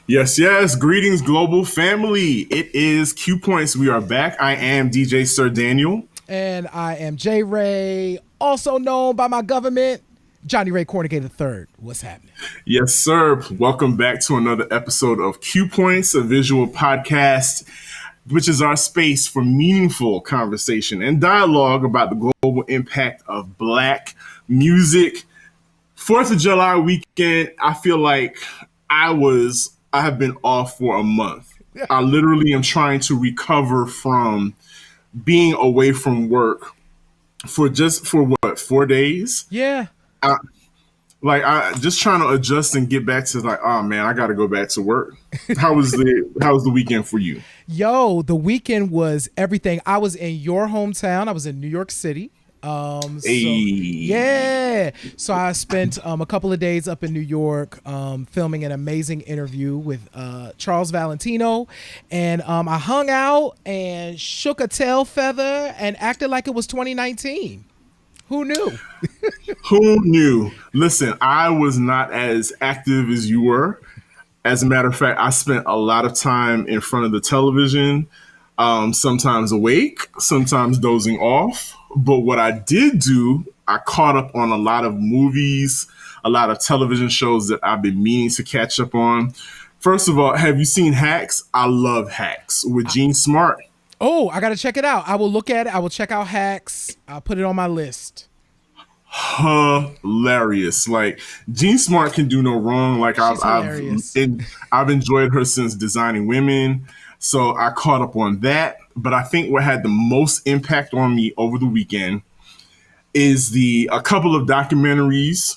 Yes, yes. Greetings, global family. It is Q Points. We are back. I am DJ Sir Daniel. And I am J Ray, also known by my government, Johnny Ray Cornigator III. What's happening? Yes, sir. Welcome back to another episode of Q Points, a visual podcast, which is our space for meaningful conversation and dialogue about the global impact of Black music. 4th of July weekend, I feel like I have been off for a month. I literally am trying to recover from being away from work for what, 4 days. Yeah. I, I just trying to adjust and get back to like, oh man, I got to go back to work. How was the weekend for you? Yo, the weekend was everything. I was in your hometown. I was in New York City. Hey. Yeah. So I spent a couple of days up in New York filming an amazing interview with Charles Valentino. And I hung out and shook a tail feather and acted like it was 2019. Who knew? Who knew? Listen, I was not as active as you were. As a matter of fact, I spent a lot of time in front of the television, sometimes awake, sometimes dozing off. But what I did do, I caught up on a lot of movies, a lot of television shows that I've been meaning to catch up on. First of all, have you seen Hacks? I love Hacks with Gene Smart. Oh, I got to check it out. I will look at it. I will check out Hacks. I'll put it on my list. Hilarious. Like Jean Smart can do no wrong. Like She's hilarious. I've enjoyed her since Designing Women. So I caught up on that. But I think what had the most impact on me over the weekend is the a couple of documentaries.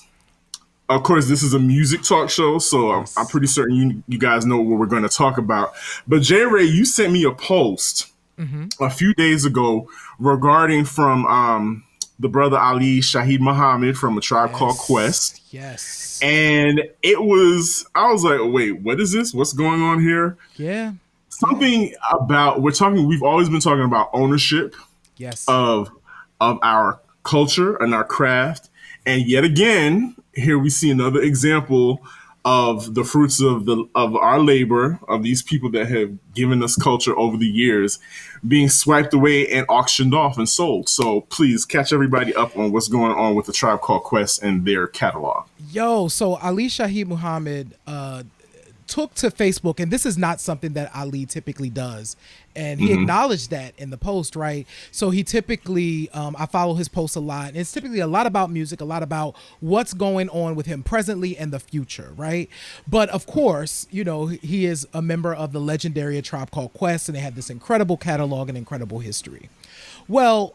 Of course, this is a music talk show, so I'm Yes. pretty certain you guys know what we're going to talk about. But J Ray, you sent me a post Mm-hmm. a few days ago regarding from the brother Ali Shaheed Muhammad from A Tribe Called Quest. Yes. Yes. And I was like, wait, what is this? What's going on here? Yeah. Yeah. Something about, we've always been talking about ownership Yes. of, of our culture and our craft. And yet again, here we see another example of the fruits of our labor, of these people that have given us culture over the years, being swiped away and auctioned off and sold. So please catch everybody up on what's going on with the Tribe Called Quest and their catalog. Yo, so Ali Shaheed Muhammad took to Facebook, and this is not something that Ali typically does. And he acknowledged that in the post, right? So he typically, I follow his posts a lot. And it's typically a lot about music, a lot about what's going on with him presently and the future, right? But of course, you know, he is a member of the legendary Tribe Called Quest, and they have this incredible catalog and incredible history. Well,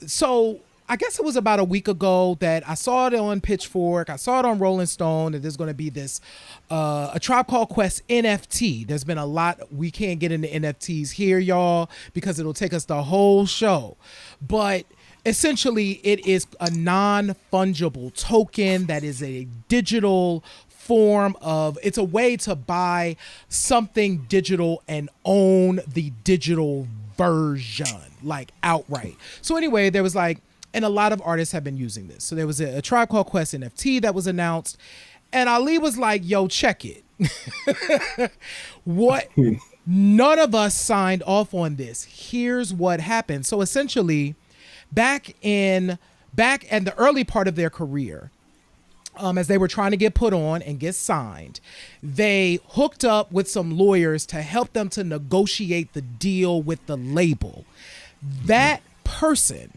so I guess it was about a week ago that I saw it on Pitchfork. I saw it on Rolling Stone that there's going to be this a Tribe Called Quest NFT. There's been a lot. We can't get into NFTs here, y'all, because it'll take us the whole show. But essentially, it is a non-fungible token that is a digital form of, it's a way to buy something digital and own the digital version, like outright. So anyway, there was like, and a lot of artists have been using this. So there was a Tribe Called Quest NFT that was announced, and Ali was like, yo, check it. What? None of us signed off on this. Here's what happened. So essentially, back in the early part of their career, as they were trying to get put on and get signed, they hooked up with some lawyers to help them to negotiate the deal with the label. That person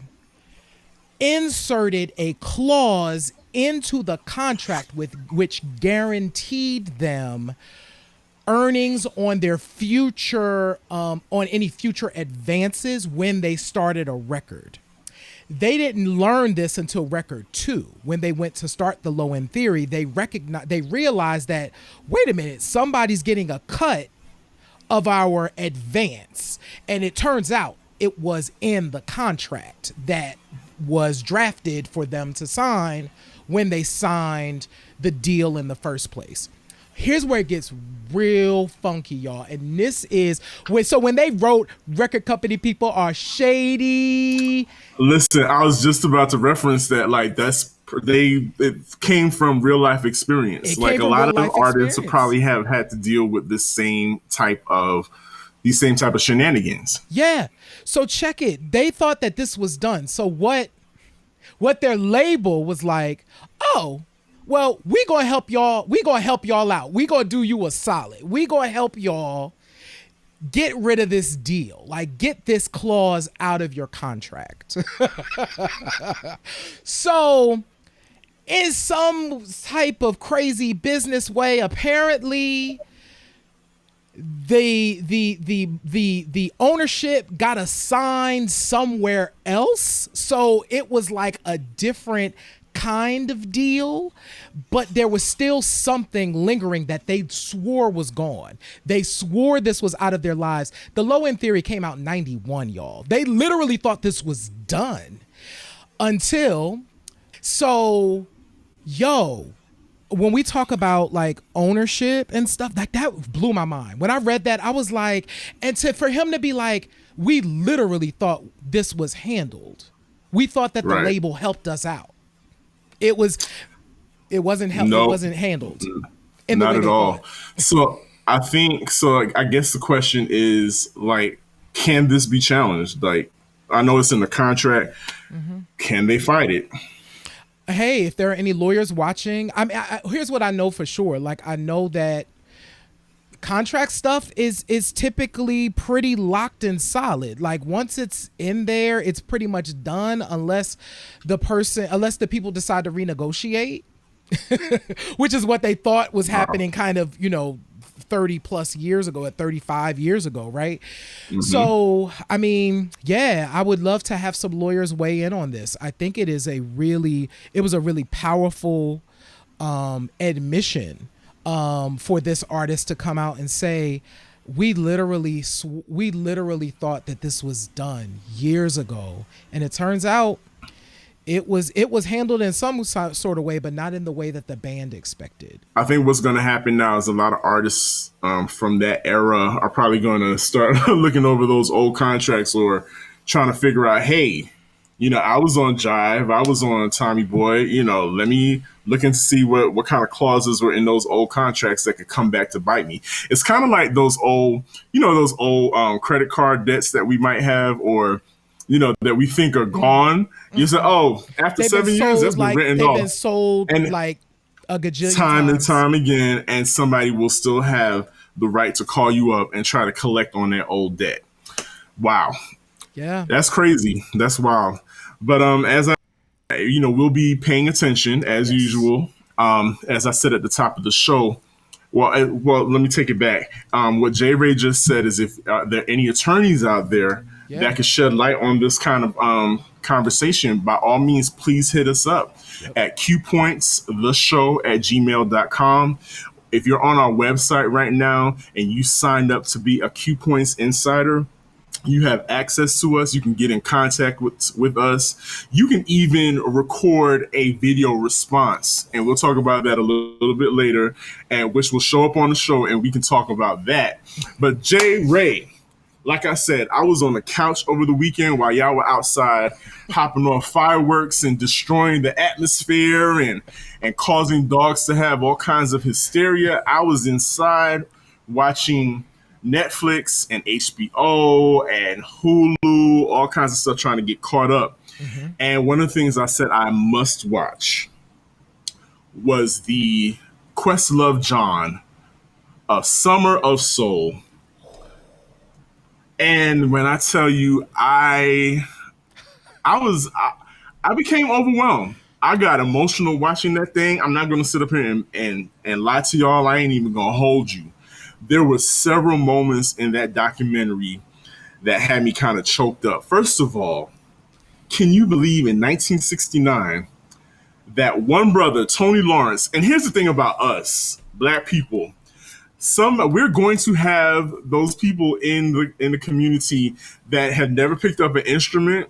inserted a clause into the contract with which guaranteed them earnings on their future, on any future advances when they started a record. They didn't learn this until record 2. When they went to start the Low End Theory, they realized that, wait a minute, somebody's getting a cut of our advance. And it turns out it was in the contract that was drafted for them to sign when they signed the deal in the first place. Here's where it gets real funky, y'all. And this is when they wrote record company people are shady. Listen, I was just about to reference that. Like, that's it came from real life experience. It Like came a from lot real of life artists will experience. probably have had to deal with these same type of shenanigans. Yeah. So check it. They thought that this was done. So what their label was like, oh, well, we gonna help y'all. We gonna help y'all out. We gonna do you a solid. We gonna help y'all get rid of this deal. Like, get this clause out of your contract. So, in some type of crazy business way, apparently the ownership got assigned somewhere else, so it was like a different kind of deal, but there was still something lingering that they swore was gone. They swore this was out of their lives. The Low End Theory came out in 91, y'all. They literally thought this was done until, so yo, when we talk about like ownership and stuff, like that blew my mind. When I read that, I was like, for him to be like, we literally thought this was handled. We thought that the Right. label helped us out. It wasn't it No, wasn't handled in the not way at they all. thought. So I think so. I guess the question is like, can this be challenged? Like, I know it's in the contract. Can they fight it? Hey, if there are any lawyers watching, here's what I know for sure. Like, I know that contract stuff is typically pretty locked and solid. Like, once it's in there, it's pretty much done unless the people decide to renegotiate, which is what they thought was happening kind of, 30 plus years ago, at 35 years ago, right? So, I mean, yeah, I would love to have some lawyers weigh in on this. I think it was a really powerful admission for this artist to come out and say, we literally thought that this was done years ago, and it turns out it was handled in some sort of way, but not in the way that the band expected. I think what's going to happen now is a lot of artists from that era are probably going to start looking over those old contracts or trying to figure out, hey, I was on Jive, I was on Tommy Boy, let me look and see what kind of clauses were in those old contracts that could come back to bite me. It's kind of like those old credit card debts that we might have, or that we think are gone. You say, oh, after They've 7 years, that's been written off. They've been sold And like a gajillion time and times. time again, and somebody will still have the right to call you up and try to collect on their old debt. Wow, Yeah. that's crazy. That's wild. But we'll be paying attention as Yes. usual. As I said at the top of the show. Well, let me take it back. What J. Ray just said is, if there are any attorneys out there Yeah. that could shed light on this kind of conversation, by all means, please hit us up at qpointstheshow@gmail.com. If you're on our website right now and you signed up to be a Q Points Insider, you have access to us. You can get in contact with us. You can even record a video response, and we'll talk about that a little bit later, and which will show up on the show, and we can talk about that. But Jay Ray, like I said, I was on the couch over the weekend while y'all were outside popping off fireworks and destroying the atmosphere and causing dogs to have all kinds of hysteria. I was inside watching Netflix and HBO and Hulu, all kinds of stuff, trying to get caught up. And one of the things I said I must watch was the Questlove John, A Summer of Soul. And when I tell you, I became overwhelmed. I got emotional watching that thing. I'm not going to sit up here and lie to y'all. I ain't even going to hold you. There were several moments in that documentary that had me kind of choked up. First of all, can you believe in 1969 that one brother, Tony Lawrence, and here's the thing about us, black people, we're going to have those people in the community that have never picked up an instrument,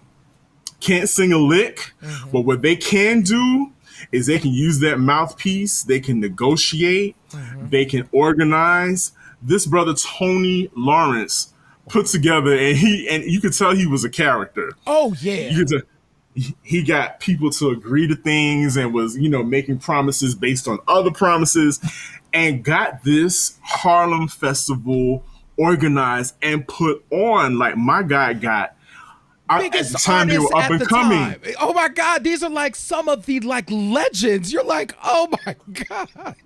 can't sing a lick, but what they can do is they can use that mouthpiece, they can negotiate, they can organize. This brother Tony Lawrence put together, and you could tell he was a character. Oh yeah. You could tell, he got people to agree to things and was, making promises based on other promises, and got this Harlem festival organized and put on. Like, my guy got, at Biggest the time they artists were up at and the coming. time. Oh my God, these are like some of the like legends. You're like, oh my God.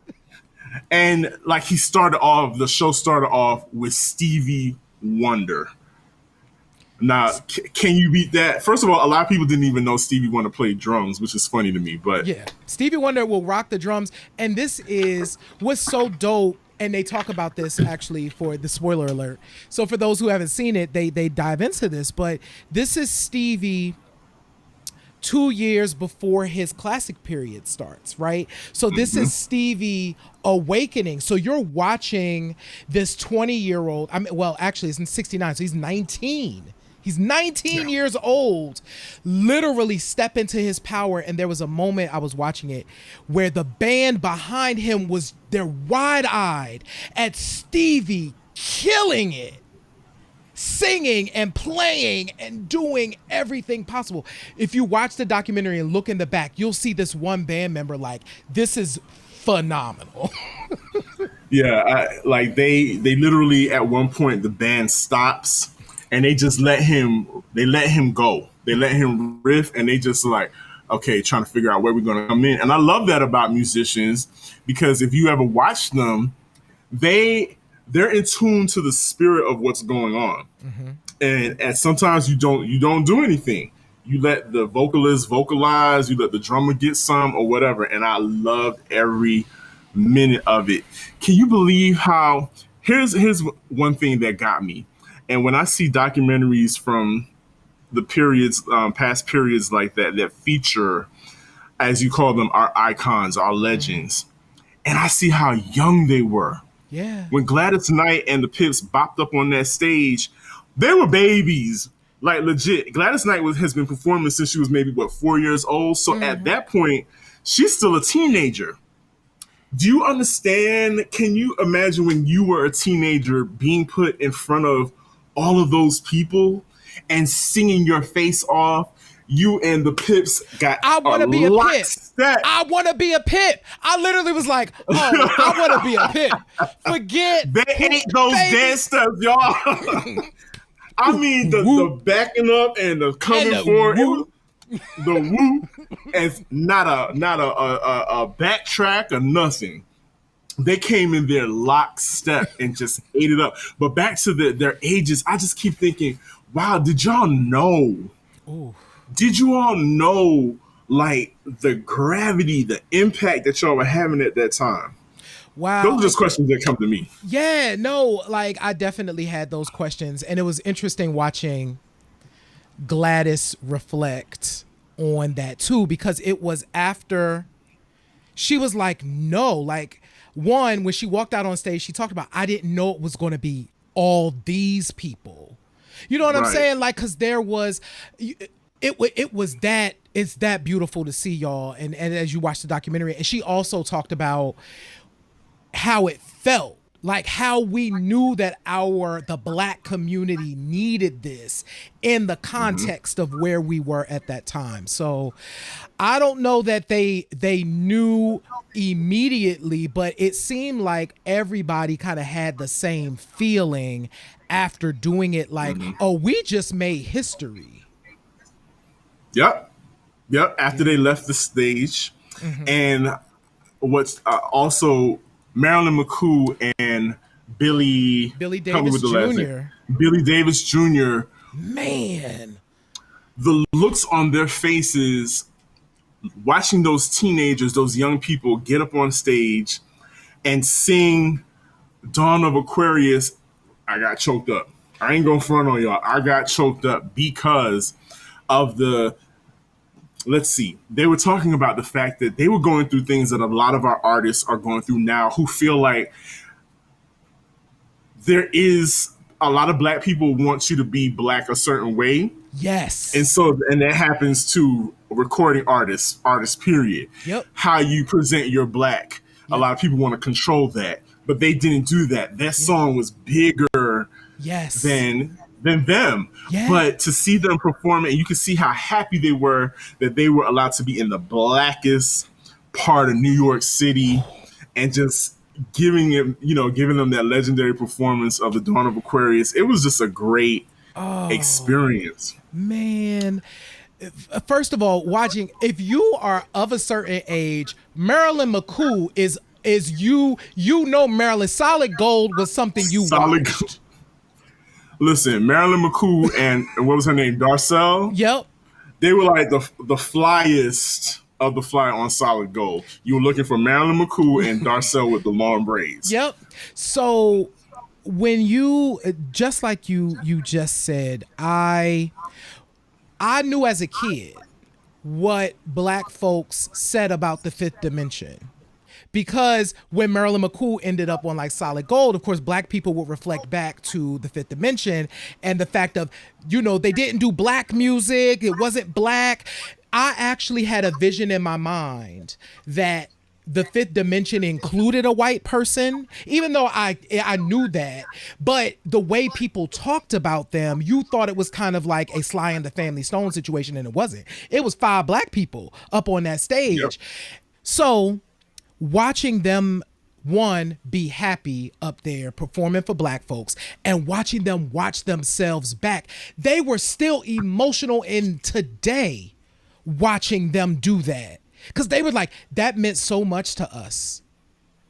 And like, the show started off with Stevie Wonder. Now, can you beat that? First of all, a lot of people didn't even know Stevie Wonder played drums, which is funny to me. But Yeah, Stevie Wonder will rock the drums, and this is what's so dope. And they talk about this actually for the spoiler alert. So for those who haven't seen it, they dive into this. But this is Stevie 2 years before his classic period starts, right? So this is Stevie awakening. So you're watching this 20-year-old. I mean, well, actually, it's in 69, so he's 19. He's 19 years old, literally step into his power. And there was a moment I was watching it where the band behind him they're wide-eyed at Stevie killing it, singing and playing and doing everything possible. If you watch the documentary and look in the back, you'll see this one band member like, this is phenomenal. yeah, like they literally, at one point, the band stops and they just let him go. They let him riff, and they just like, okay, trying to figure out where we're going to come in. And I love that about musicians, because if you ever watch them, they're in tune to the spirit of what's going on. And sometimes you don't do anything. You let the vocalist vocalize, you let the drummer get some or whatever. And I loved every minute of it. Can you believe how? Here's one thing that got me. And when I see documentaries from the periods, past periods like that feature, as you call them, our icons, our legends, and I see how young they were. Yeah. When Gladys Knight and the Pips bopped up on that stage, they were babies. Like, legit. Gladys Knight has been performing since she was maybe, 4 years old. So at that point, she's still a teenager. Do you understand? Can you imagine when you were a teenager being put in front of all of those people and singing your face off? You and the Pips got I want to be a Pip. lockstep. I want to be a Pip. I literally was like, oh, I want to be a Pip. Forget. They ain't those dance steps, y'all. I mean, the backing up and the coming forward. Woo. The woo, and not a backtrack or nothing. They came in there lockstep and just ate it up. But back to their ages, I just keep thinking, wow, did y'all know? Ooh. Did you all know, like, the gravity, the impact that y'all were having at that time? Wow. Those are just questions that come to me. Yeah, no, like I definitely had those questions. And it was interesting watching Gladys reflect on that too, because it was after she was like, no, like, one, when she walked out on stage, she talked about, I didn't know it was going to be all these people. You know what I'm saying? Like, because there was, it was that, it's that beautiful to see, y'all. And as you watch the documentary, and she also talked about how it felt, like how we knew that the Black community needed this in the context of where we were at that time. So I don't know that they knew immediately, but it seemed like everybody kind of had the same feeling after doing it, like, oh, we just made history. Yep. After they left the stage. And what's also Marilyn McCoo and Billy Davis Jr. Billy Davis Jr. Man, the looks on their faces watching those teenagers, those young people get up on stage and sing Dawn of Aquarius, I got choked up. I ain't gonna front on y'all. I got choked up because of let's see, they were talking about the fact that they were going through things that a lot of our artists are going through now, who feel like there is a lot of Black people want you to be Black a certain way. Yes. And that happens to recording artists, period. Yep. How you present your Black. Yep. A lot of people want to control that, but they didn't do that. That song was bigger yes. than than them. Yeah. But to see them perform, and you can see how happy they were that they were allowed to be in the blackest part of New York City, and just giving them that legendary performance of the Dawn of Aquarius. It was just a great Oh, experience. man. First of all, watching, if you are of a certain age, Marilyn McCool is you know Marilyn Solid Gold was something you Solid. watched. Listen, Marilyn McCool and what was her name, Darcel? Yep. They were like the flyest of the fly on Solid Gold. You were looking for Marilyn McCool and Darcel with the long braids. Yep. So when you, just like you just said, I knew as a kid what black folks said about the fifth dimension. Because when Marilyn McCool ended up on like Solid Gold, of course, black people would reflect back to the fifth dimension and the fact of, they didn't do black music. It wasn't black. I actually had a vision in my mind that the fifth dimension included a white person, even though I knew that. But the way people talked about them, you thought it was kind of like a Sly and the Family Stone situation, and it wasn't. It was 5 black people up on that stage. Yep. So watching them, one, be happy up there performing for black folks, and watching them watch themselves back, they were still emotional in today watching them do that, because they were like, that meant so much to us.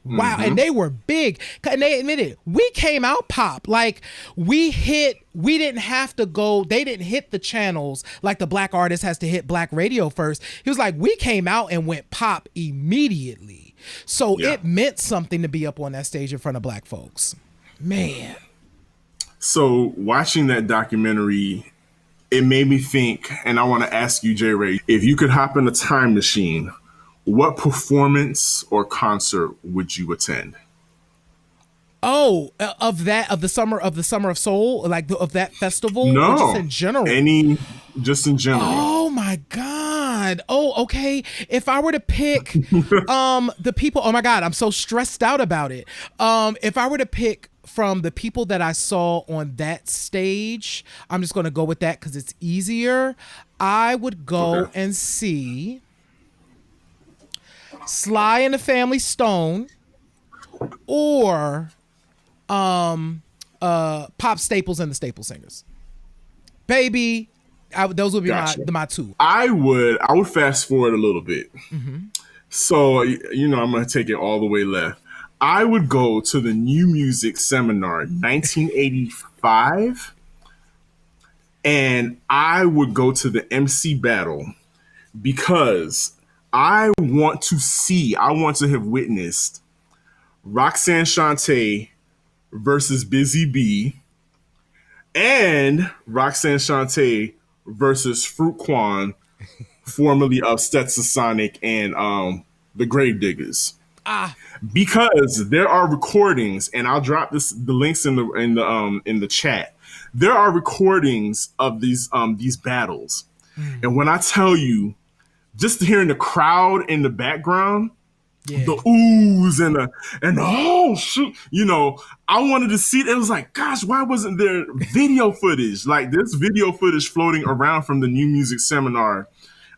Wow. And they were big, and they admitted, we came out pop. Like, we didn't have to go, they didn't hit the channels like the black artist has to hit black radio first. He was like, we came out and went pop immediately. So it meant something to be up on that stage in front of black folks. Man. So watching that documentary, it made me think, and I want to ask you, J. Ray, if you could hop in a time machine, what performance or concert would you attend? Oh, of the summer of soul, like of that festival, or just No, in general? just in general. Oh my God. Oh, okay. If I were to pick the people, oh my God, I'm so stressed out about it. If I were to pick from the people that I saw on that stage, I'm just going to go with that because it's easier. I would go and see Sly and the Family Stone, or Pop Staples and the Staple Singers. Baby, those would be my two. I would fast forward a little bit. So, I'm going to take it all the way left. I would go to the New Music Seminar 1985, and I would go to the MC battle, because I want to have witnessed Roxanne Shante versus Busy Bee, and Roxanne Shante versus Fruit Quan, formerly of Stetsasonic and the Gravediggers. Because there are recordings, and I'll drop the links in the chat. There are recordings of these battles, and when I tell you, just hearing the crowd in the background, the oohs and oh shoot, I wanted to see it. It was like, gosh, why wasn't there video footage? Like, there's video footage floating around from the New Music Seminar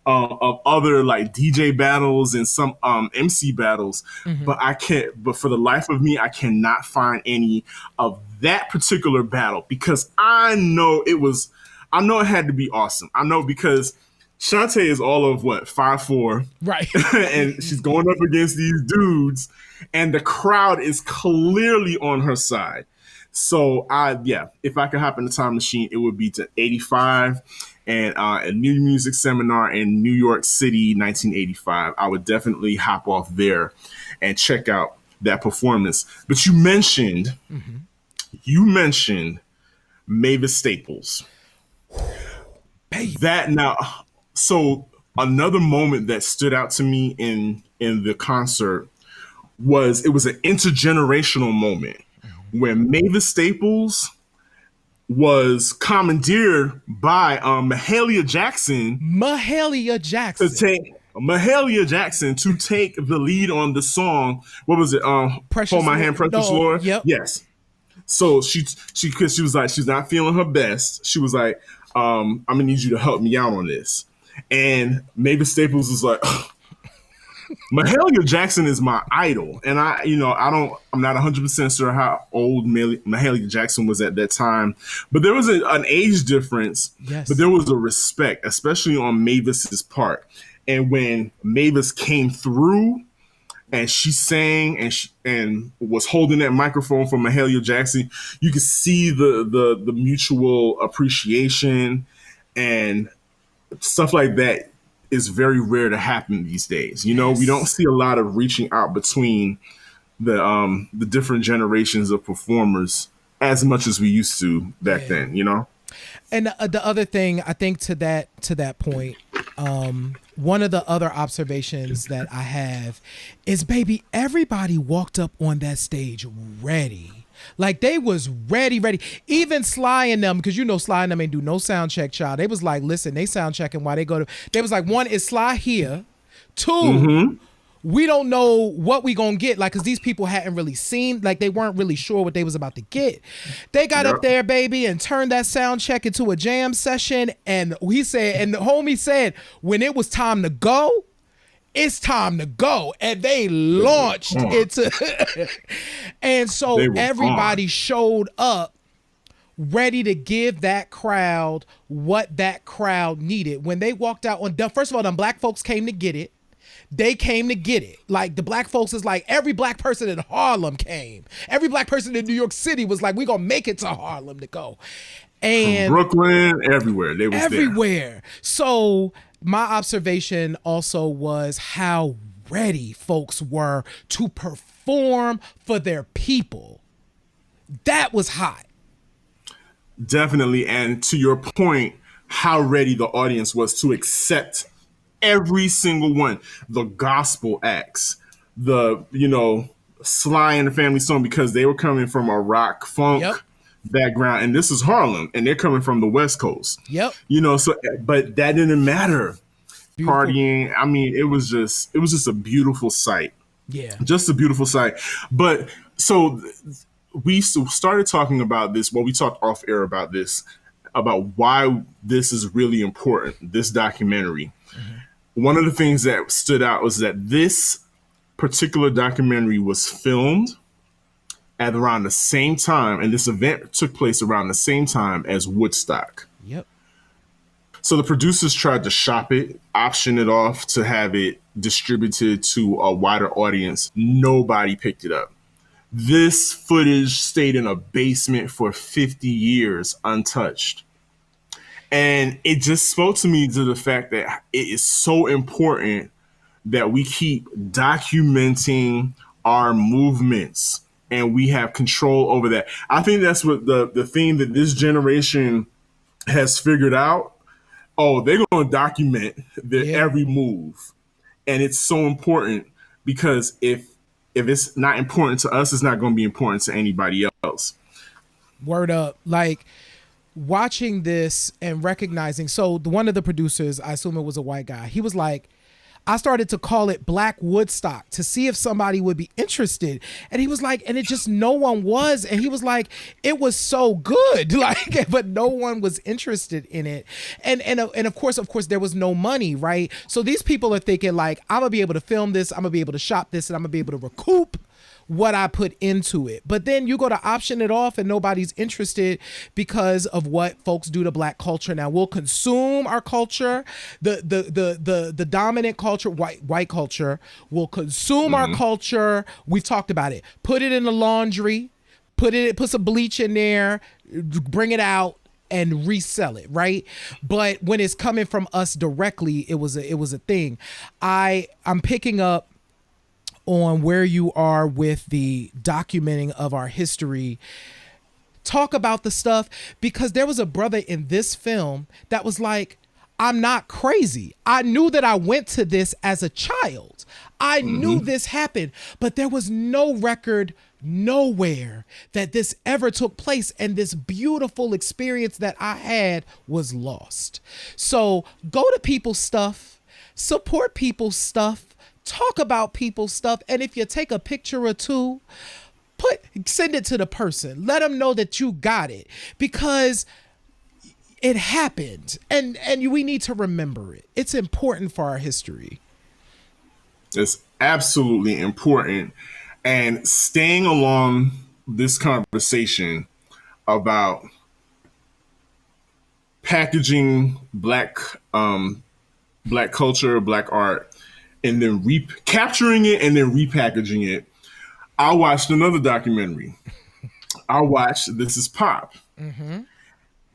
of other like DJ battles and some MC battles, but I can't. But for the life of me, I cannot find any of that particular battle, because I know it had to be awesome. I know, because Shantae is all of 5'4", right? And she's going up against these dudes, and the crowd is clearly on her side. So if I could hop in the time machine, it would be to 85 and a New Music Seminar in New York City, 1985. I would definitely hop off there and check out that performance. But you mentioned Mavis Staples. That now. So another moment that stood out to me in the concert was, it was an intergenerational moment where Mavis Staples was commandeered by Mahalia Jackson to take the lead on the song. What was it? Precious Hold My Hand, Precious no, Lord. Yep. Yes. So because she was like, she's not feeling her best. She was like, I'm gonna need you to help me out on this. And Mavis Staples was like, Mahalia Jackson is my idol, and I'm not 100% sure how old Mahalia Jackson was at that time, but there was an age difference, but Yes. there was a respect, especially on Mavis's part. And when Mavis came through and she sang and was holding that microphone for Mahalia Jackson, you could see the mutual appreciation and stuff like that is very rare to happen these days. We don't Yes. see a lot of reaching out between the different generations of performers as much as we used to back Yeah. then. And the other thing, I think to that point, one of the other observations that I have is, baby, everybody walked up on that stage ready. Like they was ready. Even Sly and them, because Sly and them ain't do no sound check, child. They was like, listen, they sound checking while they go to. They was like, one, is Sly here? Two, Mm-hmm. we don't know what we gonna get, like, because these people hadn't really seen, like, they weren't really sure what they was about to get. They got up Yep. there, baby, and turned that sound check into a jam session, and the homie said, when it was time to go, it's time to go, and they They were launched gone. into and so They were gone. everybody showed up ready to give that crowd what that crowd needed. When they walked out on, first of all, them black folks came to get it. They came to get it. Like the black folks is like, every black person in Harlem came. Every black person in New York City was like, we gonna make it to Harlem to go. From And Brooklyn, everywhere they was there. everywhere. So my observation also was how ready folks were to perform for their people. That was hot. Definitely. And to your point, how ready the audience was to accept every single one. The gospel acts, Sly and the Family Stone, because they were coming from a rock funk Yep. background, and this is Harlem, and they're coming from the West Coast. Yep. So but that didn't matter. Beautiful. Partying, I mean, it was just a beautiful sight. Yeah. Just a beautiful sight. But so we started talking about this. Well, we talked off air about this, about why this is really important, this documentary. One of the things that stood out was that this particular documentary was filmed at around the same time, and this event took place around the same time as Woodstock. Yep. So the producers tried to shop it, option it off to have it distributed to a wider audience. Nobody picked it up. This footage stayed in a basement for 50 years untouched. And it just spoke to me to the fact that it is so important that we keep documenting our movements and we have control over that. I think that's what the thing that this generation has figured out. Oh, they're going to document their Yeah. every move. And it's so important because if it's not important to us, it's not going to be important to anybody else. Word up. Like watching this and recognizing, so one of the producers, I assume it was a white guy, he was like, I started to call it Black Woodstock to see if somebody would be interested. And he was like, and it just, no one was. And he was like, it was so good. Like, but no one was interested in it. And of course, there was no money, right? So these people are thinking like, I'm gonna be able to film this, I'm gonna be able to shop this, and I'm gonna be able to recoup what I put into it. But then you go to option it off and nobody's interested because of what folks do to black culture. Now we'll consume our culture. The dominant culture, white culture, will consume our culture. We've talked about it. Put it in the laundry, put some bleach in there, bring it out and resell it, right? But when it's coming from us directly, it was a thing. I'm picking up on where you are with the documenting of our history. Talk about the stuff, because there was a brother in this film that was like, I'm not crazy. I knew that I went to this as a child. I knew this happened, but there was no record nowhere that this ever took place, and this beautiful experience that I had was lost. So go to people's stuff, support people's stuff, talk about people's stuff, and if you take a picture or two, Send it to the person. Let them know that you got it, because it happened, and we need to remember it. It's important for our history. It's absolutely important. And staying along this conversation about packaging black culture, black art, and then capturing it and then repackaging it, I watched another documentary. I watched This Is Pop. Mm-hmm.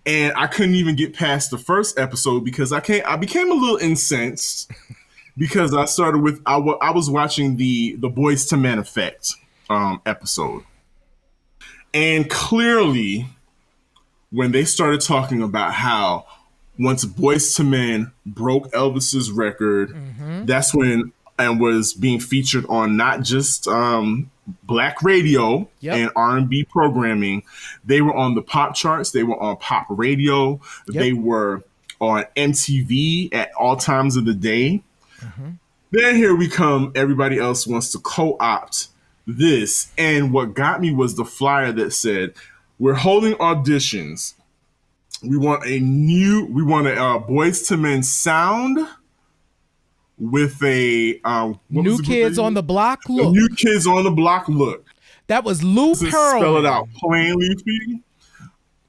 And I couldn't even get past the first episode because I became a little incensed because I was watching the Boys to Men Effect episode. And clearly, when they started talking about how once Boys to Men broke Elvis's record, that's when, and was being featured on not just black radio and R&B programming. They were on the pop charts. They were on pop radio. They were on MTV at all times of the day. Then here we come. Everybody else wants to co-opt this. And what got me was the flyer that said, we're holding auditions. We want a Boys to Men sound with a New Kids on the Block look. A New Kids on the Block look. That was Lou Pearlman. Spell it out plainly for you.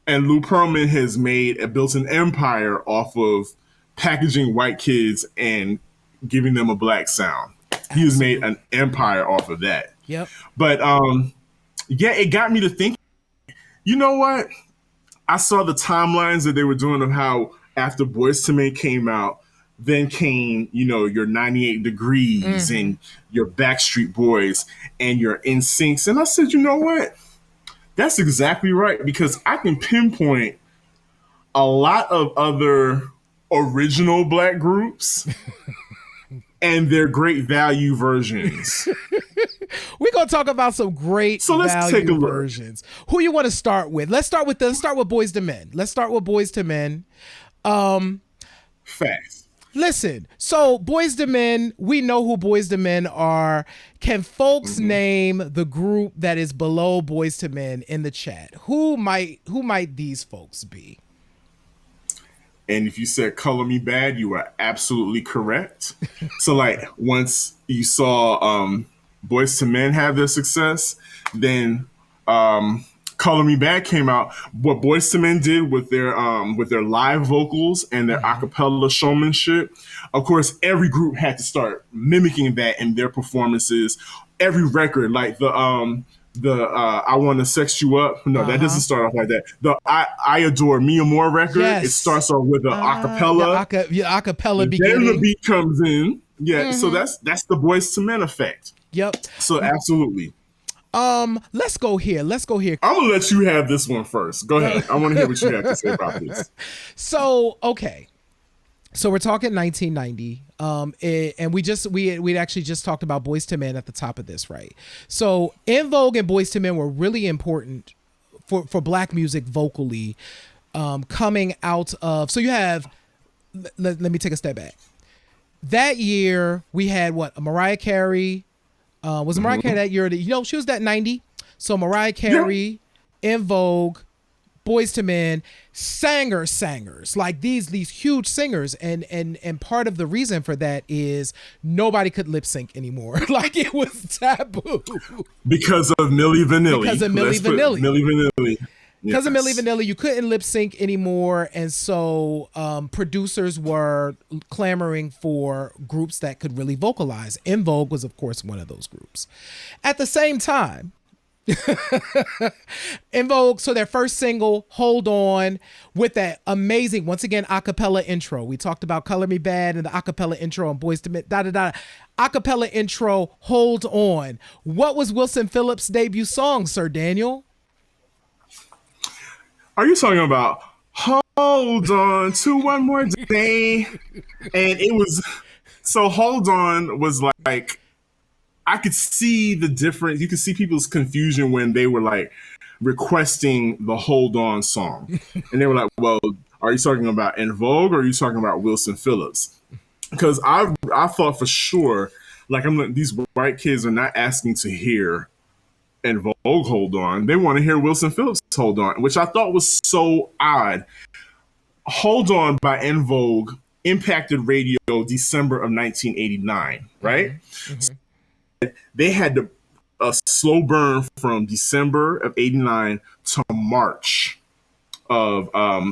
And Lou Pearlman has built an empire off of packaging white kids and giving them a black sound. Absolutely. He has made an empire off of that. Yep. But it got me to think, you know what? I saw the timelines that they were doing of how after Boyz II Men came out, then came, your 98 Degrees and your Backstreet Boys and your NSYNCs. And I said, you know what? That's exactly right, because I can pinpoint a lot of other original black groups and their great value versions. We're gonna talk about some great value versions. Who you want to start with? Let's start with Boyz II Men. Let's start with Boyz II Men. Fast. Listen, so Boyz II Men, we know who Boyz II Men are. Can folks name the group that is below Boyz II Men in the chat? Who might these folks be? And if you said Color Me Bad, you are absolutely correct. So once you saw Boyz II Men have their success, then Color Me Bad came out. What Boyz II Men did with their live vocals and their acapella showmanship, of course, every group had to start mimicking that in their performances. Every record, like the I Want to Sex You Up. No, that doesn't start off like that. The I Adore Mia Moore record, it starts off with an acapella. Acapella beginning. Then the beat comes in. Yeah, so that's the Boyz II Men effect. Yep. So absolutely. Let's go here. I'm gonna let you have this one first. Go ahead. I want to hear what you have to say about this. So we're talking 1990. And we actually just talked about Boyz II Men at the top of this, right? So En Vogue and Boyz II Men were really important for black music vocally, coming out of. So you have. Let me take a step back. That year we had Mariah Carey. Was Mariah Carey that year? She was that 90. So Mariah Carey, En Vogue, Boyz II Men, singers, like these huge singers, and part of the reason for that is nobody could lip sync anymore. Like it was taboo because of Milli Vanilli. Because of Milli Vanilli. Because of Milli Vanilli, you couldn't lip sync anymore, and so producers were clamoring for groups that could really vocalize. En Vogue was, of course, one of those groups. At the same time, En Vogue, so their first single, Hold On, with that amazing, once again, acapella intro. We talked about Color Me Bad and the acapella intro on Boyz II Men, acapella intro, Hold On. What was Wilson Phillips' debut song, Sir Daniel? Are you talking about Hold On to One More Day? And it was, so Hold On was like, I could see the difference. You could see people's confusion when they were like requesting the Hold On song. And they were like, well, are you talking about En Vogue or are you talking about Wilson Phillips? Because I thought for sure, like these white kids are not asking to hear En Vogue Hold On. They want to hear Wilson Phillips Hold On, which I thought was so odd. Hold On by En Vogue impacted radio December of 1989, right? Mm-hmm. Mm-hmm. They had a slow burn from December of 89 to March of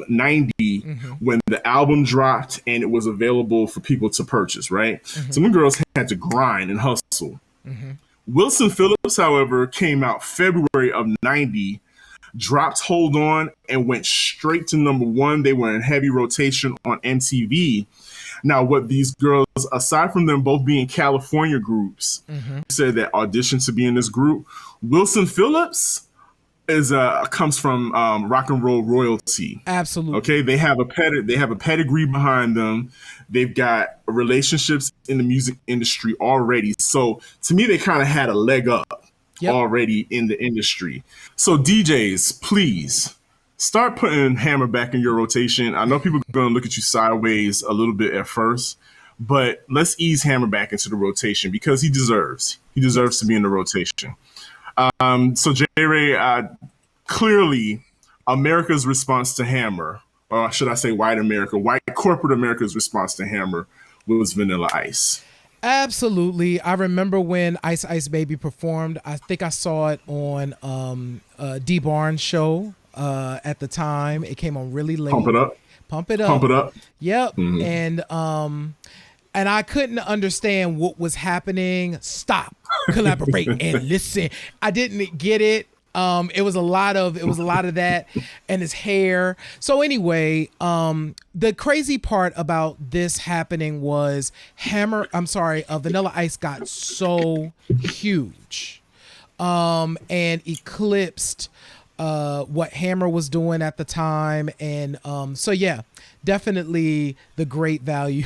90 Mm-hmm. when the album dropped and it was available for people to purchase, right? Mm-hmm. So the girls had to grind and hustle. Mm-hmm. Wilson Phillips, however, came out February of 90, dropped Hold On, and went straight to number one. They were in heavy rotation on MTV. Now, what these girls, aside from them both being California groups, Mm-hmm. said that auditioned to be in this group, Wilson Phillips is comes from rock and roll royalty. Absolutely. Okay, they have a pedigree behind them. They've got relationships in the music industry already. So to me, they kind of had a leg up Yep. already in the industry. So DJs, please start putting Hammer back in your rotation. I know people are going to look at you sideways a little bit at first, but let's ease Hammer back into the rotation because he deserves Yes. to be in the rotation. So J. Ray, clearly America's response to Hammer, or should I say white corporate America's response to Hammer was Vanilla Ice. Absolutely. I remember when Ice Ice Baby performed. I think I saw it on D Barnes show at the time. It came on really late. Pump it up. Pump it up. Pump it up. Yep. And I couldn't understand what was happening. Stop, collaborate, and listen. I didn't get it. It was a lot of that, and his hair. So anyway, the crazy part about this happening was Vanilla Ice got so huge, and eclipsed what Hammer was doing at the time, and so yeah, definitely the great value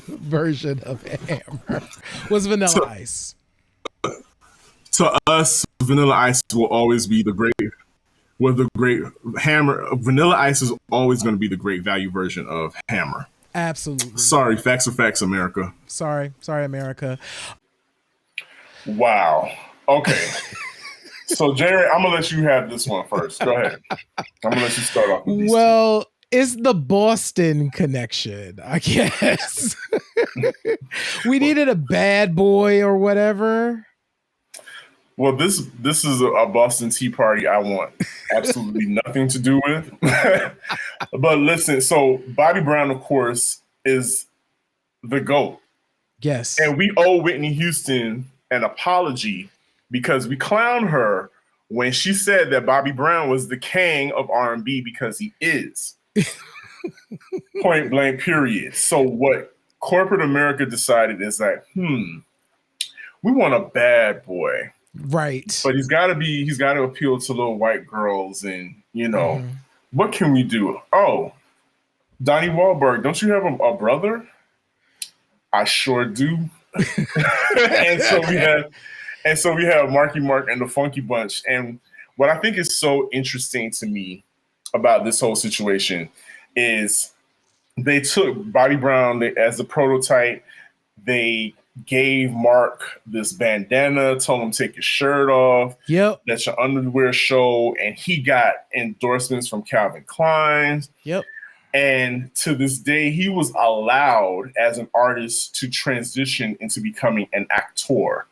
version of Hammer was Vanilla Ice. To us, Vanilla Ice will always be the great Hammer. Vanilla Ice is always going to be the great value version of Hammer. Absolutely. Sorry, facts are facts, America. Sorry, America. Wow. Okay. So, Jerry, I'm gonna let you have this one first. Go ahead. I'm gonna let you start off with these Well, it's the Boston connection, I guess. We needed a bad boy or whatever. Well, this is a Boston Tea Party I want absolutely nothing to do with. But listen, so Bobby Brown, of course, is the GOAT. Yes. And we owe Whitney Houston an apology because we clowned her when she said that Bobby Brown was the king of R&B because he is. Point blank, period. So what corporate America decided is that, we want a bad boy. Right. But he's got to appeal to little white girls and, what can we do? Oh, Donnie Wahlberg, don't you have a brother? I sure do. and so we have Marky Mark and the Funky Bunch. And what I think is so interesting to me about this whole situation is they took Bobby Brown as the prototype. They gave Mark this bandana, told him take your shirt off. Yep. Let your underwear show. And he got endorsements from Calvin Klein. Yep. And to this day, he was allowed as an artist to transition into becoming an actor.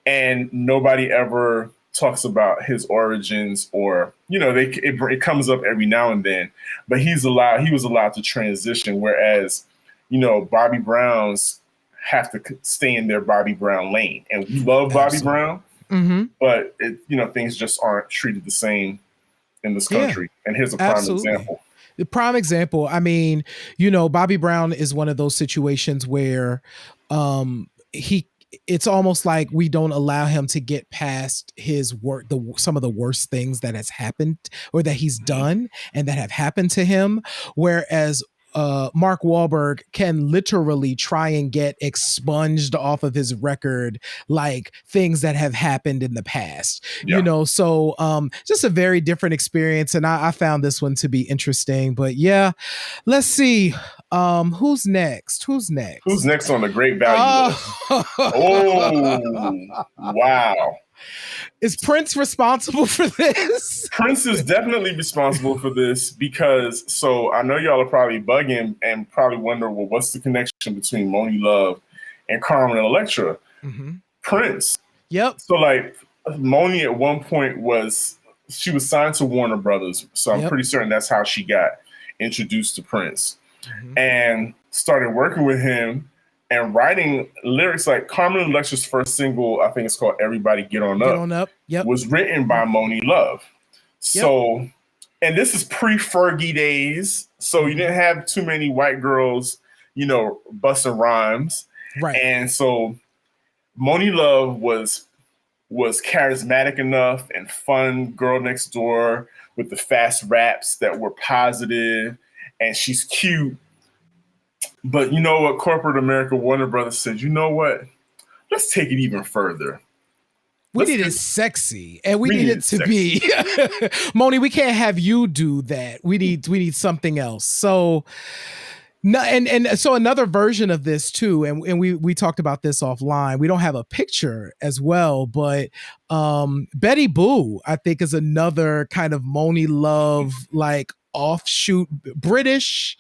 And nobody ever talks about his origins or, it comes up every now and then. But he was allowed to transition, whereas, Bobby Brown's have to stay in their Bobby Brown lane. And we love Bobby Brown, but things just aren't treated the same in this country. And here's a prime example. The prime example, I mean, Bobby Brown is one of those situations where it's almost like we don't allow him to get past his work, some of the worst things that has happened or that he's done and that have happened to him. Whereas Mark Wahlberg can literally try and get expunged off of his record, like things that have happened in the past, so just a very different experience. And I found this one to be interesting, but yeah, let's see. Who's next? Who's next on the great value list? Oh, wow. Is Prince responsible for this? Prince is definitely responsible for this because, so I know y'all are probably bugging and probably wonder, well, what's the connection between Moni Love and Carmen Electra? Mm-hmm. Prince. Yep. So like Moni at one point she was signed to Warner Brothers, so I'm pretty certain that's how she got introduced to Prince, and started working with him and writing lyrics. Like Carmen Electra's first single, I think it's called "Everybody Get On Up," Get On Up. Yep. was written by Moni Love. So, and this is pre-Fergie days, so you didn't have too many white girls, busting rhymes, right? And so Moni Love was charismatic enough and fun girl next door with the fast raps that were positive, and she's cute. But you know what? Corporate America, Warner Brothers said, you know what? Let's take it even further. We need it sexy, and we need it to be Moni. We can't have you do that. We need something else. So. No, and so another version of this too, and we talked about this offline. We don't have a picture as well, but Betty Boo, I think, is another kind of Moni Love like offshoot British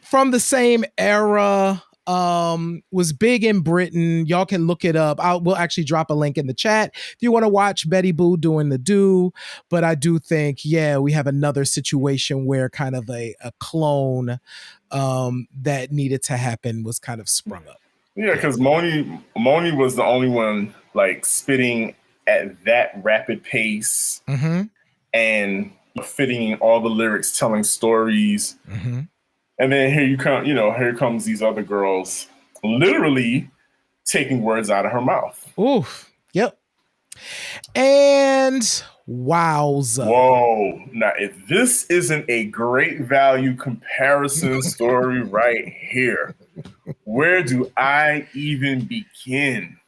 from the same era. Was big in Britain. Y'all can look it up. We'll actually drop a link in the chat if you want to watch Betty Boo doing the do. But I do think, we have another situation where kind of a clone that needed to happen was kind of sprung up. Yeah, because Moni was the only one like spitting at that rapid pace and fitting in all the lyrics, telling stories. And then here comes these other girls literally taking words out of her mouth. Oof. Yep. And wowza. Whoa. Now, if this isn't a great value comparison story right here, where do I even begin?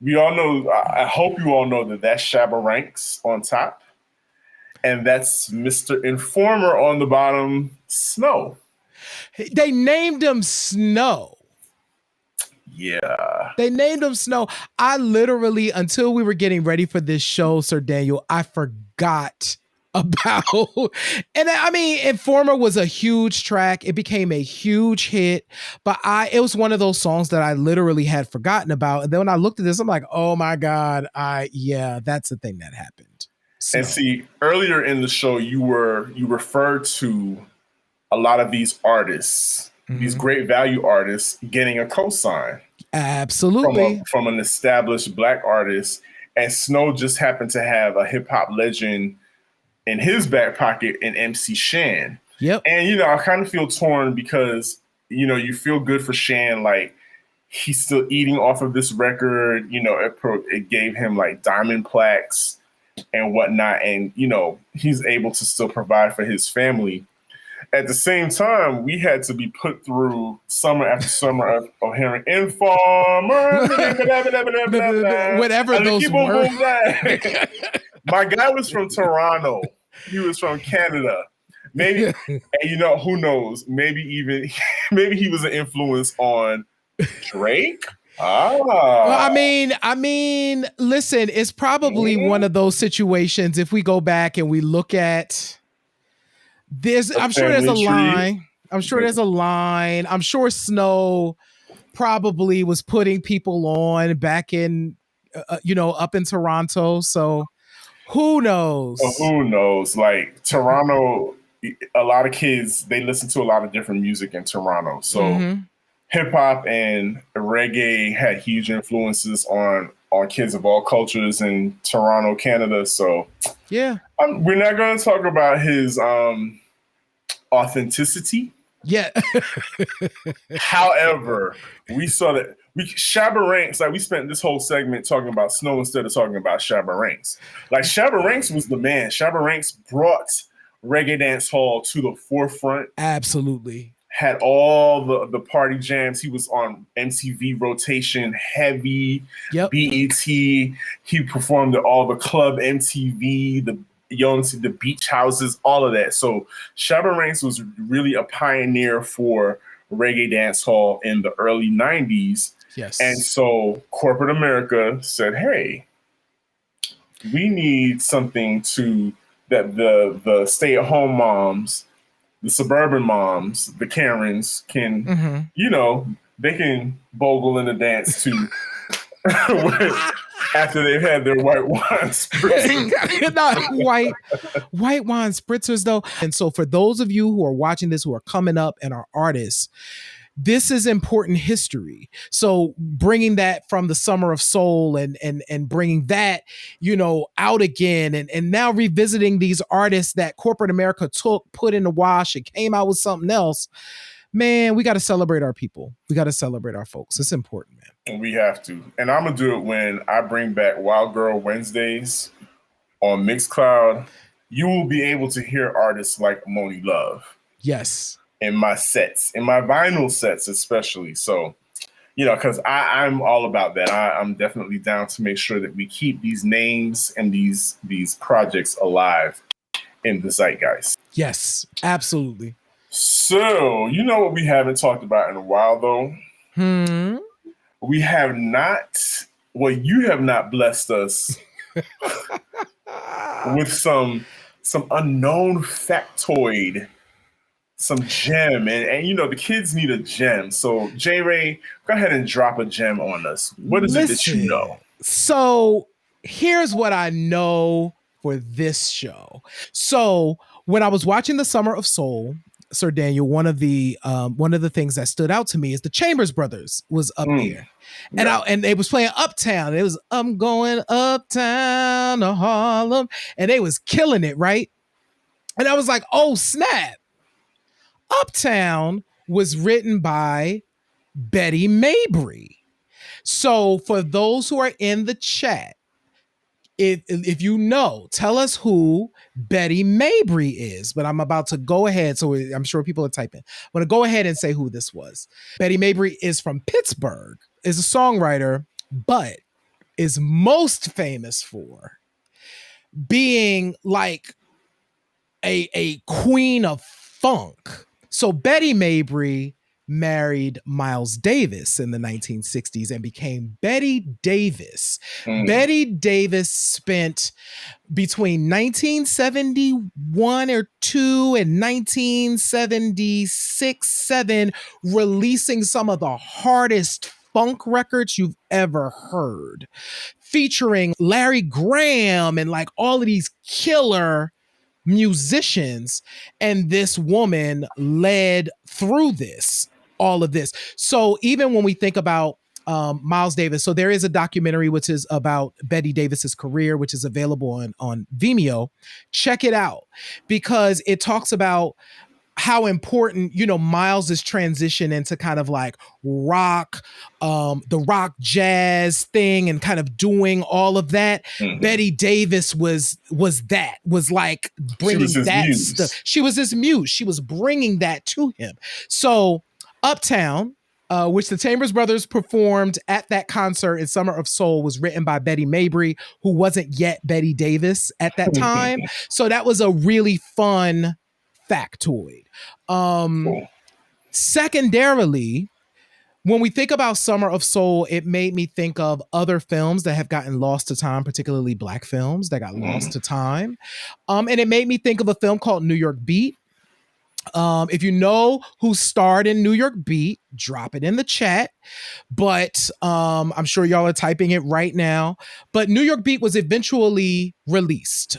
We all know, I hope you all know that's Shabba Ranks on top. And that's Mr. Informer on the bottom, Snow. They named him Snow. Yeah. They named him Snow. I literally, until we were getting ready for this show, Sir Daniel, I forgot about. And I mean, Informer was a huge track. It became a huge hit, but it was one of those songs that I literally had forgotten about. And then when I looked at this, I'm like, oh my God, that's the thing that happened. So. And see, earlier in the show, you referred to a lot of these artists, these great value artists, getting a cosign. Absolutely. From an established Black artist. And Snow just happened to have a hip hop legend in his back pocket in MC Shan. Yep. And, I kind of feel torn because, you feel good for Shan. Like, he's still eating off of this record. It gave him like diamond plaques and whatnot. And, he's able to still provide for his family. At the same time, we had to be put through summer after summer of hearing Informer, whatever those were. My guy was from Toronto. He was from Canada. Maybe, and who knows? Maybe he was an influence on Drake. Well, I mean, listen, it's probably one of those situations. If we go back and we look at. I'm sure there's a line. I'm sure Snow probably was putting people on back in, up in Toronto. So who knows? Who knows? Like Toronto, a lot of kids, they listen to a lot of different music in Toronto. So hip hop and reggae had huge influences on kids of all cultures in Toronto, Canada. So yeah, we're not going to talk about his authenticity. Yeah. However, we saw that Shabba Ranks, like we spent this whole segment talking about Snow instead of talking about Shabba Ranks. Like Shabba Ranks was the man. Shabba Ranks brought reggae dance hall to the forefront. Absolutely. Had all the party jams. He was on MTV rotation heavy. Yep. BET. He performed at all the club MTV, the beach houses, all of that. So Shabba Ranks was really a pioneer for reggae dance hall in the early 90s. Yes. And so corporate America said, hey, We need something to that the stay at home moms, the suburban moms, the Karens can, Mm-hmm. you know, they can bogle in the dance to after they've had their white wine spritzer. Not white wine spritzers though. And so for those of you who are watching this who are coming up and are artists, this is important history. So bringing that from the Summer of Soul and bringing that, out again and now revisiting these artists that corporate America took, put in the wash, and came out with something else. Man, we got to celebrate our people. We got to celebrate our folks. It's important, man. And we have to. And I'm gonna do it when I bring back Wild Girl Wednesdays on Mixcloud. You will be able to hear artists like Moni Love. Yes. In my sets, in my vinyl sets, especially. So, because I'm all about that. I'm definitely down to make sure that we keep these names and these projects alive in the zeitgeist. Yes, absolutely. So, what we haven't talked about in a while, though? We have not, well, you have not blessed us with some unknown factoid, some gem, and the kids need a gem. So J Ray, go ahead and drop a gem on us. What is it that you know? So here's what I know for this show. So when I was watching the Summer of Soul, Sir Daniel, one of the things that stood out to me is the Chambers Brothers was up there, and they was playing Uptown. It was I'm going uptown to Harlem, and they was killing it, right? And I was like, oh snap! Uptown was written by Betty Mabry. So for those who are in the chat, if you know, tell us who Betty Mabry is. But I'm about to go ahead, so I'm sure people are typing. I'm going to go ahead and say who this was. Betty Mabry is from Pittsburgh, is a songwriter, but is most famous for being like a queen of funk. So Betty Mabry married Miles Davis in the 1960s and became Betty Davis. Betty Davis spent between 1971 or 2 and 1976-7 releasing some of the hardest funk records you've ever heard, featuring Larry Graham and like all of these killer musicians. And this woman led through all of this. So even when we think about Miles Davis, so there is a documentary which is about Betty Davis's career, which is available on Vimeo. Check it out because it talks about how important, Miles's transition into kind of like rock, the rock jazz thing and kind of doing all of that. Betty Davis was like bringing that stuff. She was his muse. She was bringing that to him. So Uptown, which the Chambers Brothers performed at that concert in Summer of Soul, was written by Betty Mabry, who wasn't yet Betty Davis at that time. So that was a really fun factoid. Secondarily, when we think about Summer of Soul, it made me think of other films that have gotten lost to time, particularly Black films that got lost to time. And it made me think of a film called New York Beat. If you know who starred in New York Beat, drop it in the chat. But I'm sure y'all are typing it right now. But New York Beat was eventually released.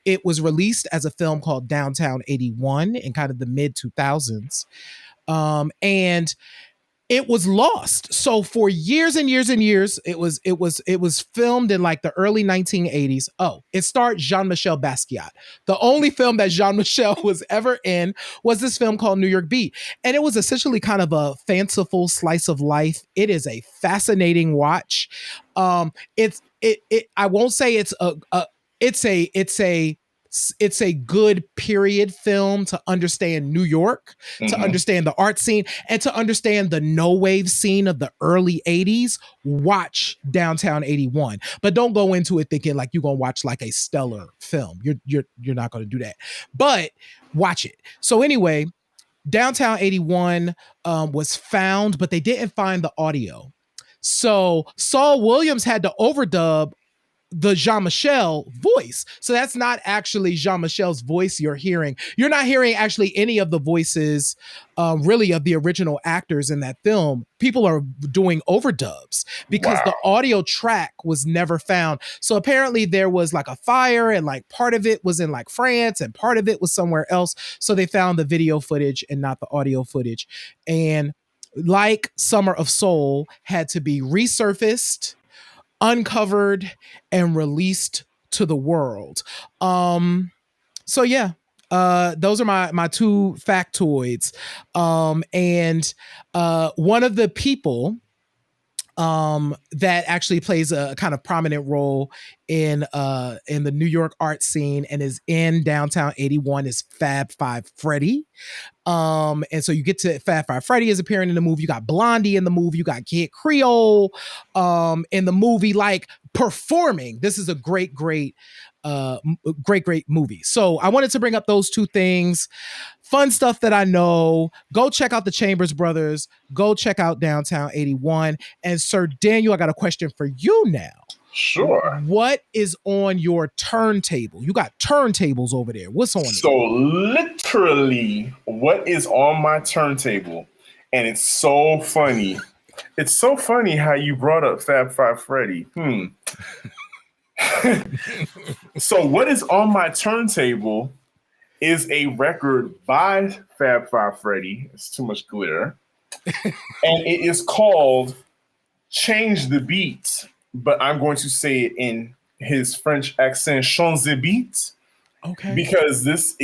It was released as a film called Downtown 81 in kind of the mid 2000s. And it was lost. So for years and years and years, it was filmed in like the early 1980s. Oh, it starred Jean-Michel Basquiat. The only film that Jean-Michel was ever in was this film called New York Beat. And it was essentially kind of a fanciful slice of life. It is a fascinating watch. I won't say it's a good period film to understand New York, to understand the art scene, and to understand the no wave scene of the early 80s. Watch Downtown 81, but don't go into it thinking like you're gonna watch like a stellar film. You're not gonna do that, but watch it. So anyway, Downtown 81 was found, but they didn't find the audio. So Saul Williams had to overdub the Jean-Michel voice. So that's not actually Jean-Michel's voice you're hearing. You're not hearing actually any of the voices really of the original actors in that film. People are doing overdubs because Wow. the audio track was never found. So apparently there was like a fire and like part of it was in like France and part of it was somewhere else. So they found the video footage and not the audio footage. And like Summer of Soul had to be resurfaced, uncovered, and released to the world. So yeah, those are my two factoids. And one of the people that actually plays a kind of prominent role in the New York art scene and is in Downtown 81 is Fab Five Freddy. And so you get to Fab Five Freddy is appearing in the movie. You got Blondie in the movie. You got Kid Creole in the movie, like performing. This is a great movie. So I wanted to bring up those two things. Fun stuff that I know. Go check out the Chambers Brothers. Go check out Downtown 81. And Sir Daniel, I got a question for you now. Sure. What is on your turntable? You got turntables over there. What's on it? So literally, what is on my turntable? And it's so funny. It's so funny how you brought up Fab Five Freddy. So what is on my turntable is a record by Fab Five Freddy. It's too much glitter. And it is called Change the Beat, but I'm going to say it in his French accent, Change the Beat. Okay. Because this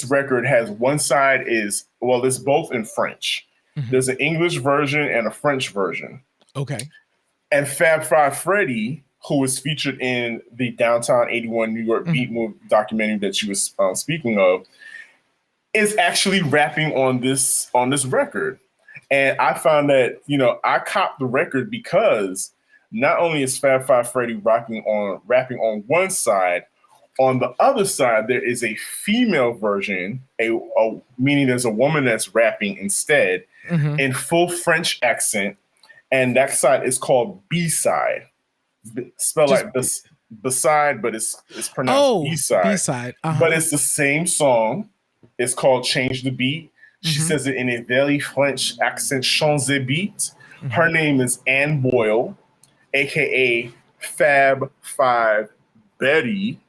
record has one side it's both in French. Mm-hmm. There's an English version and a French version. Okay. And Fab Five Freddy, who was featured in the Downtown 81 New York Beat movie documentary that you was speaking of, is actually rapping on this record. And I found that, I copped the record because not only is Fab Five Freddy rapping on one side, on the other side, there is a female version, meaning there's a woman that's rapping instead in full French accent. And that side is called B-side. Spelled like beside, but it's pronounced B-side. B-side. But it's the same song. It's called Change the Beat. She says it in a very French accent, Change the Beat. Her name is Anne Boyle, a.k.a. Fab Five Betty,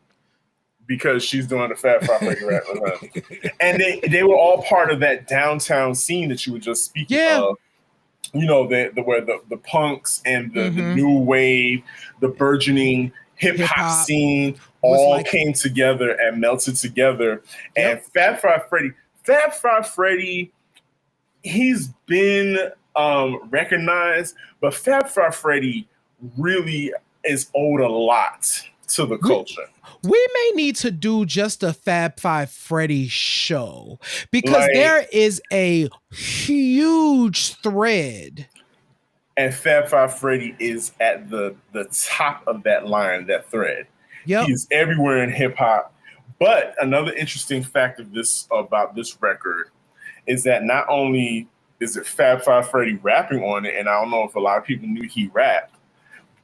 because she's doing the Fab Five Freddy rap with her. And they were all part of that downtown scene that you were just speaking of. Where the punks and the new wave, the burgeoning hip hop scene all came together and melted together. Yep. And Fab Five Freddy, he's been recognized, but Fab Five Freddy really is owed a lot to the culture. We may need to do just a Fab Five Freddy show because there is a huge thread. And Fab Five Freddy is at the top of that line, that thread. Yep. He's everywhere in hip hop. But another interesting fact about this record is that not only is it Fab Five Freddy rapping on it, and I don't know if a lot of people knew he rapped,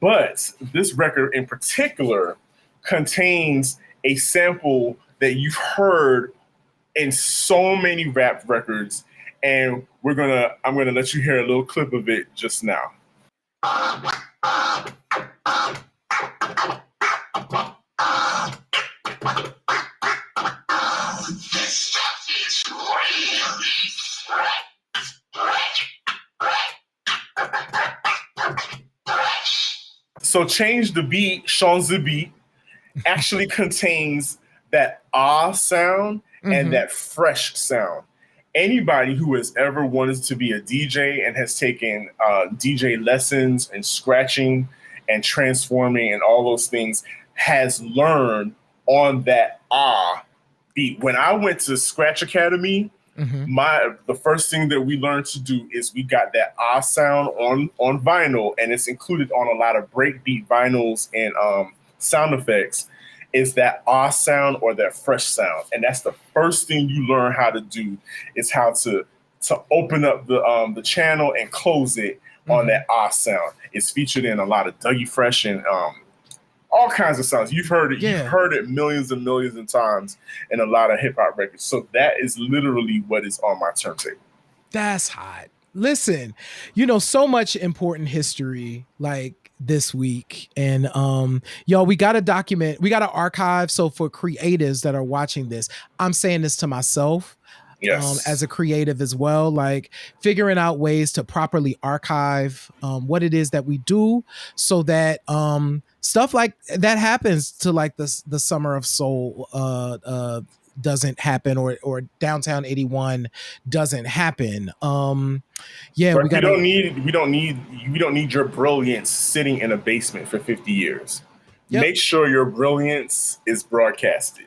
but this record in particular contains a sample that you've heard in so many rap records, and I'm gonna let you hear a little clip of it just now. So Change the Beat, Change the Beat, actually contains that sound and that fresh sound. Anybody who has ever wanted to be a DJ and has taken DJ lessons and scratching and transforming and all those things has learned on that beat. When I went to Scratch Academy, the first thing that we learned to do is we got that sound on vinyl, and it's included on a lot of breakbeat vinyls and sound effects, is that sound or that fresh sound. And that's the first thing you learn how to do, is how to open up the channel and close it on that sound. It's featured in a lot of Dougie Fresh and all kinds of sounds. You've heard it. Yeah. You've heard it millions and millions of times in a lot of hip hop records. So that is literally what is on my turntable. That's hot. Listen, so much important history like this week. And y'all, we got to document, we got to archive. So for creatives that are watching this, I'm saying this to myself. Yes. As a creative as well, like figuring out ways to properly archive what it is that we do, so that stuff like that happens to like the Summer of Soul doesn't happen, or Downtown 81 doesn't happen. Yeah, Right. we don't need your brilliance sitting in a basement for 50 years. Yep. Make sure your brilliance is broadcasted.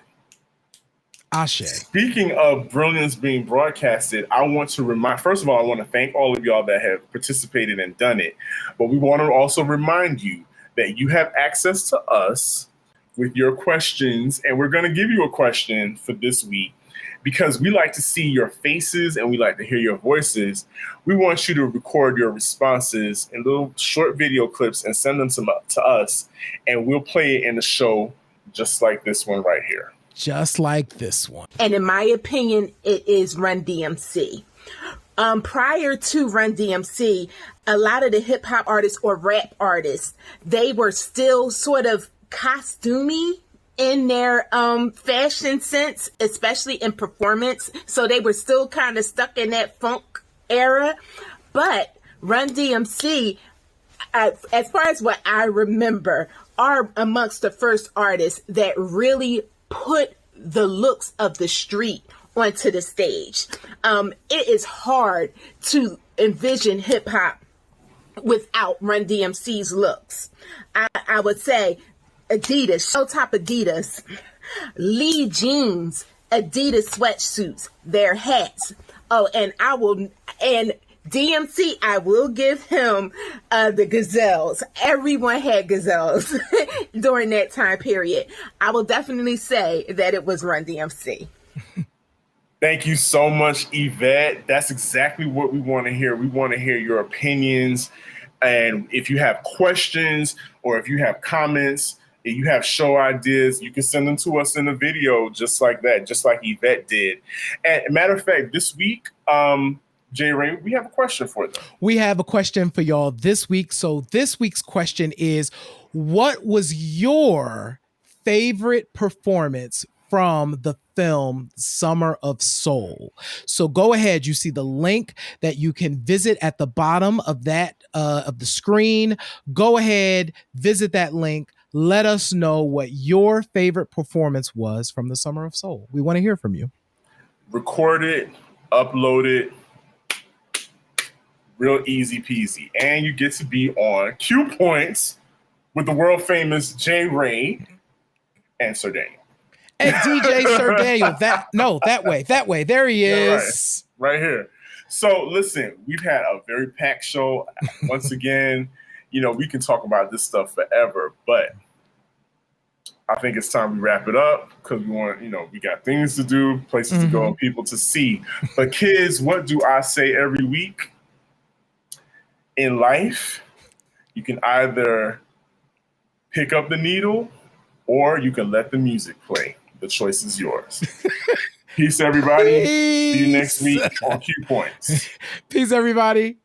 Ashe. Speaking of brilliance being broadcasted, I want to thank all of y'all that have participated and done it. But we want to also remind you that you have access to us with your questions. And we're going to give you a question for this week because we like to see your faces and we like to hear your voices. We want you to record your responses in little short video clips and send them to us. And we'll play it in the show just like this one right here. Just like this one. And in my opinion, it is Run DMC. Prior to Run DMC, a lot of the hip hop artists or rap artists, they were still sort of costumey in their fashion sense, especially in performance. So they were still kind of stuck in that funk era. But Run DMC, as far as what I remember, are amongst the first artists that really put the looks of the street onto the stage. It is hard to envision hip hop without Run DMC's looks. I would say Adidas, Showtop Adidas, Lee jeans, Adidas sweatsuits, their hats. Oh, and DMC, I will give him the gazelles. Everyone had gazelles during that time period. I will definitely say that it was Run DMC. Thank you so much, Yvette. That's exactly what we want to hear. We want to hear your opinions. And if you have questions or if you have comments, if you have show ideas, you can send them to us in a video just like that, just like Yvette did. And matter of fact, this week, J. Ray, we have a question for them. We have a question for y'all this week. So this week's question is, what was your favorite performance from the film Summer of Soul? So go ahead. You see the link that you can visit at the bottom of that of the screen. Go ahead, visit that link. Let us know what your favorite performance was from the Summer of Soul. We want to hear from you. Record it, upload it. Real easy peasy. And you get to be on Q Points with the world famous J. Ray and Sir Daniel. And DJ Sir Daniel. That way. There he is. Yeah, right here. So listen, we've had a very packed show. Once again, we can talk about this stuff forever, but I think it's time we wrap it up because we got things to do, places to go, and people to see. But kids, what do I say every week? In life, you can either pick up the needle or you can let the music play. The choice is yours. Peace, everybody. Peace. See you next week on Q Points. Peace, everybody.